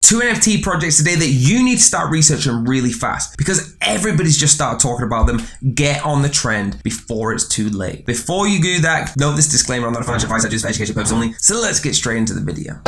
2 NFT projects today that you need to start researching really fast because everybody's just started talking about them. Get on the trend before it's too late. Before you do that, note this disclaimer, I'm not a financial advisor, just for education purposes only. So let's get straight into the video.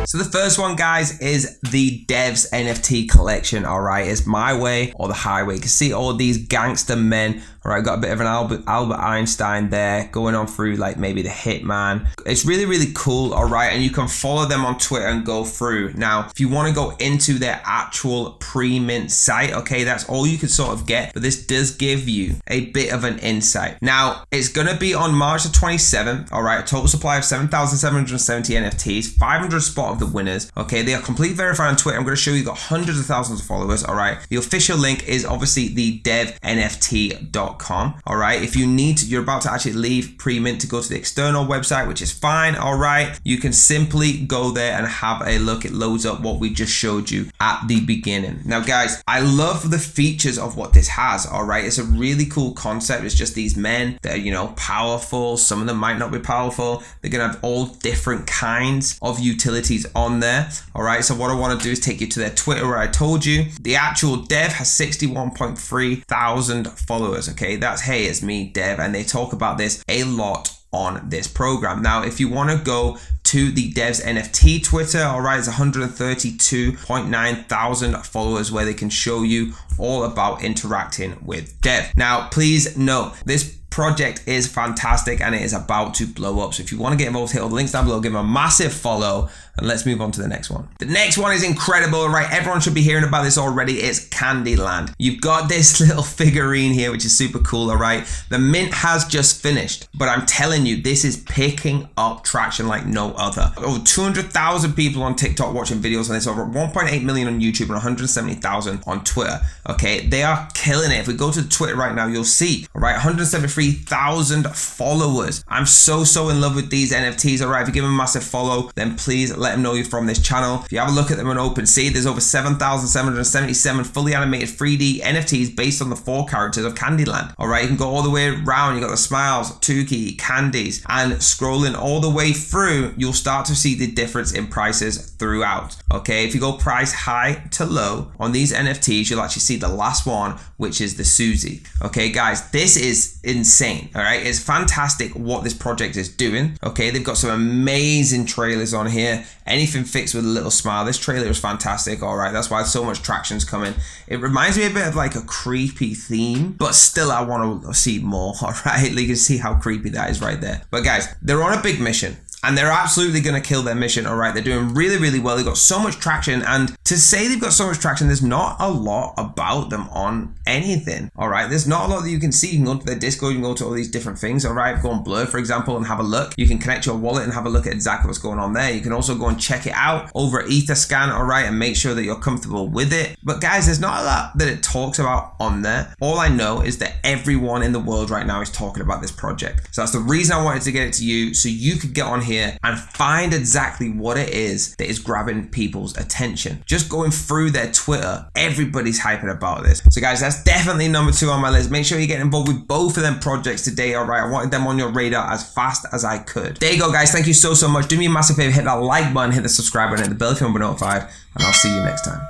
So the first one, guys, is the Devs NFT collection. All right, it's my way or the highway. You can see all these gangster men. All right, got a bit of an Albert Einstein there going on through like maybe the Hitman. It's really, really cool. All right, and you can follow them on Twitter and go through. Now, if you want to go into their actual pre-mint site, okay, that's all you can sort of get. But this does give you a bit of an insight. Now, it's going to be on March the 27th. All right, a total supply of 7,770 NFTs, 500 spot of the winners. Okay, they are completely verified on Twitter. I'm going to show you got hundreds of thousands of followers. All right, the official link is obviously the devnft.com. All right, if you need to, you're about to actually leave pre-mint to go to the external website, which is fine. All right, you can simply go there and have a look. It loads up what we just showed you at the beginning. Now, guys, I love the features of what this has. All right, it's a really cool concept. It's just these men that are, you know, powerful. Some of them might not be powerful. They're gonna have all different kinds of utilities on there. All right, so what I want to do is take you to their Twitter where I told you the actual dev has 61.3 thousand followers. Okay, that's, hey, it's me, Dev, and they talk about this a lot on this program. Now, if you want to go to the Devs NFT Twitter, all right, it's 132.9 thousand followers where they can show you all about interacting with Dev. Now, please note, this project is fantastic and it is about to blow up. So if you want to get involved, hit all the links down below, give them a massive follow, and let's move on to the next one. The next one is incredible, right? Everyone should be hearing about this already. It's Candyland. You've got this little figurine here, which is super cool, all right? The mint has just finished, but I'm telling you, this is picking up traction like no other. Over 200,000 people on TikTok watching videos on this, over 1.8 million on YouTube and 170,000 on Twitter, okay? They are killing it. If we go to Twitter right now, you'll see, all right, 173,000 followers. I'm so in love with these NFTs, all right? If you give them a massive follow, then please let them know you're from this channel. If you have a look at them on OpenSea, there's over 7,777 fully animated 3D NFTs based on the 4 characters of Candyland. All right, you can go all the way around. You got the smiles, Tukey, candies, and scrolling all the way through, you'll start to see the difference in prices throughout. Okay, if you go price high to low on these NFTs, you'll actually see the last one, which is the Susie. Okay, guys, this is insane. All right, it's fantastic what this project is doing. Okay, they've got some amazing trailers on here. Anything fixed with a little smile. This trailer is fantastic. All right, that's why so much traction's coming. It reminds me a bit of like a creepy theme, but still I want to see more. All right, you can see how creepy that is right there. But guys, they're on a big mission. And they're absolutely going to kill their mission, all right? They're doing really, really well. They've got so much traction. And to say they've got so much traction, there's not a lot about them on anything, all right? There's not a lot that you can see. You can go to their Discord, you can go to all these different things, all right? Go on Blur, for example, and have a look. You can connect your wallet and have a look at exactly what's going on there. You can also go and check it out over Etherscan, all right? And make sure that you're comfortable with it. But guys, there's not a lot that it talks about on there. All I know is that everyone in the world right now is talking about this project. So that's the reason I wanted to get it to you, so you could get on here and find exactly what it is that is grabbing people's attention. Just going through their Twitter, everybody's hyping about this. So guys, that's definitely number 2 on my list. Make sure you get involved with both of them projects today, all right? I wanted them on your radar as fast as I could. There you go, guys. Thank you so much. Do me a massive favor, hit that like button, hit the subscribe button, hit the bell if you want to be notified, and I'll see you next time.